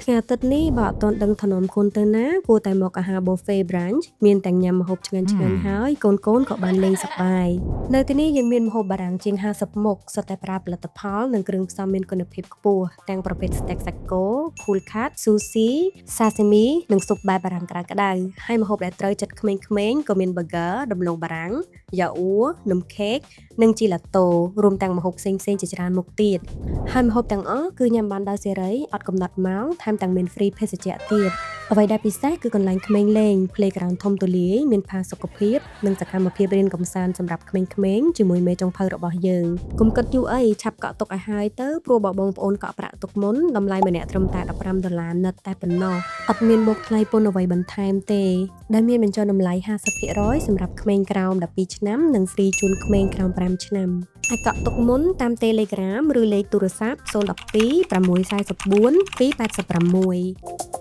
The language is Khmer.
ថ្ងៃអាទិត្យនេះបើអត់ទាន់ដឹងថ្នមខ្លួនទៅណាគួរតែមកអាហារ buffet brunch មានទាំងញ៉ាំម្ហូបឆ្ងាញ់ៗហើយកូនៗក៏បានលេងសប្បាយនៅទីនេះយើងមានម្ហូបបារាំងជាង50មុខសុទ្ធតែប្រើផលិតផលនិងគ្រឿងផ្សំមានគុណភាពខ្ពស់ទាំងប្រភេទ steak សាច់គោ cool cut sushi sashimi និងស៊ុបបែបបារាំងក្តៅៗហើយម្ហូបដែលត្រូវចិត្តក្មេងៗក៏មាន burger ដំឡូងបារាំងយ៉ាអ៊ូនំខេកនិងជីឡាតូរួមទាំងម្ហូបផ្សេងៗជាច្រើនមុខទៀតហើយម្ហូបទាំងអស់គឺញ៉ាំបានដោយសេរីអត់កំណត់ម៉ោងថែមទាំងមាន free ភេសជ្ជៈទៀតអ្វីដែលពិសេសគឺកន្លែងក្មេងលេង playground ធំទូលាយមានផាសុកភាពនិងសកម្មភាពរៀនកម្សាន្តសម្រាប់ក្មេងៗជាមួយមេចុងភៅរបស់យើងកុំគិតយូរអីឆាប់កក់ទុកឲ្យហើយទៅព្រោះបើបងប្អូនកក់ប្រាក់ទុកមុនតម្លៃម្នាក់ត្រឹមតែ$15និតតែប៉ុណ្ណោះអត់មានបូកថ្លៃពន្ធអ្វីបន្ថែមទេដែលមានបញ្ចុះតម្លៃ 50% សម្រាប់ក្មេងក្រោម12ឆ្នាំនិង free ជូនក្មេងក្រោម5ឆ្នាំហើយកក់ទុកមុនតាម Telegram ឬលេខទូរស័ព្ទ012 644 286